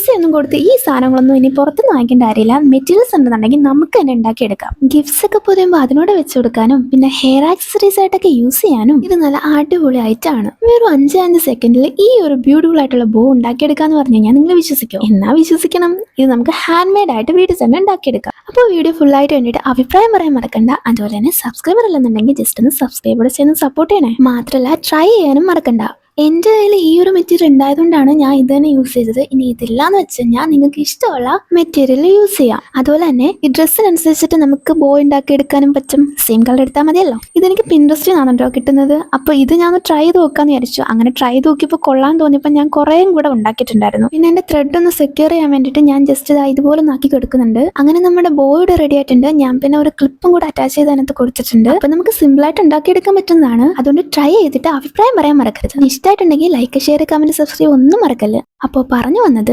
പൈസ ഒന്നും കൊടുത്ത് ഈ സാധനങ്ങളൊന്നും ഇനി പുറത്തുനിന്ന് വാങ്ങിക്കേണ്ട കാര്യമില്ല. മെറ്റീരിയൽസ് ഉണ്ടെന്നുണ്ടെങ്കിൽ നമുക്ക് തന്നെ ഉണ്ടാക്കിയെടുക്കാം. ഗിഫ്റ്റ്സ് ഒക്കെ പൊതുവെ അതിനോട് വെച്ച് കൊടുക്കാനും പിന്നെ ഹെയർ ആക്സസറീസ് ആയിട്ടൊക്കെ യൂസ് ചെയ്യാനും ഇത് നല്ല അടിപൊളി ഐറ്റാണ്. വെറും 5 സെക്കൻഡിൽ ഈ ഒരു ബ്യൂട്ടിഫുൾ ആയിട്ടുള്ള ബോ ഉണ്ടാക്കിയെടുക്കാന്ന് പറഞ്ഞു കഴിഞ്ഞാൽ നിങ്ങൾ വിശ്വസിക്കും? എന്നാ വിശ്വസിക്കണം. ഇത് നമുക്ക് ഹാൻഡ് മെയ്ഡ് ആയിട്ട് വീട്ടിൽ തന്നെ ഉണ്ടാക്കിയെടുക്കാം. അപ്പോൾ വീഡിയോ ഫുൾ ആയിട്ട് വേണ്ടിയിട്ട് അഭിപ്രായം പറയാൻ മറക്കണ്ട. അതുപോലെ തന്നെ സബ്സ്ക്രൈബർ അല്ലെന്നുണ്ടെങ്കിൽ ജസ്റ്റ് ഒന്ന് സബ്സ്ക്രൈബ് ചെയ്യുന്ന സപ്പോർട്ട് ചെയ്യണേ. മാത്രമല്ല ട്രൈ ചെയ്യാനും മറക്കണ്ട. എൻ്റെ കയ്യിൽ ഈ ഒരു മെറ്റീരിയൽ ഉണ്ടായതുകൊണ്ടാണ് ഞാൻ ഇത് തന്നെ യൂസ് ചെയ്തത്. ഇനി ഇതില്ലാന്ന് വെച്ച് കഴിഞ്ഞാൽ നിങ്ങൾക്ക് ഇഷ്ടമുള്ള മെറ്റീരിയൽ യൂസ് ചെയ്യാം. അതുപോലെ തന്നെ ഈ ഡ്രസ്സിനനുസരിച്ചിട്ട് നമുക്ക് ബോ ഉണ്ടാക്കി എടുക്കാനും പറ്റും. സെയിം കളർ എടുത്താൽ മതിയല്ലോ. ഇതെനിക്ക് പിൻട്രസ്റ്റിൽ നിന്നാണോ കിട്ടുന്നത്. അപ്പോൾ ഇത് ഞാൻ ട്രൈ ചെയ്ത് നോക്കാന്ന് വിചാരിച്ചു. അങ്ങനെ ട്രൈ ചെയ്ത് നോക്കിയപ്പോൾ കൊള്ളാൻ തോന്നിയപ്പോൾ ഞാൻ കുറേയും കൂടെ ഉണ്ടാക്കിയിട്ടുണ്ടായിരുന്നു. പിന്നെ എൻ്റെ ത്രെഡ് ഒന്ന് സെക്യൂർ ചെയ്യാൻ വേണ്ടിയിട്ട് ഞാൻ ജസ്റ്റ് ഇതുപോലെ നാക്കി കൊടുക്കുന്നുണ്ട്. അങ്ങനെ നമ്മുടെ ബോയുടെ റെഡി ആയിട്ടുണ്ട്. ഞാൻ പിന്നെ ഒരു ക്ലിപ്പും കൂടെ അറ്റാച്ച് ചെയ്ത് അതിനകത്ത് കൊടുത്തിട്ടുണ്ട്. അപ്പോൾ നമുക്ക് സിമ്പിളായിട്ട് ഉണ്ടാക്കിയെടുക്കാൻ പറ്റുന്നതാണ്. അതുകൊണ്ട് ട്രൈ ചെയ്തിട്ട് അഭിപ്രായം പറയാൻ മറക്കരുത്. ഇഷ്ടമായിട്ടുണ്ടെങ്കിൽ ലൈക്ക്, ഷെയർ, കമന്റ്, സബ്സ്ക്രൈബ് ഒന്നും മറക്കല്ല. അപ്പോൾ പറഞ്ഞു വന്നത്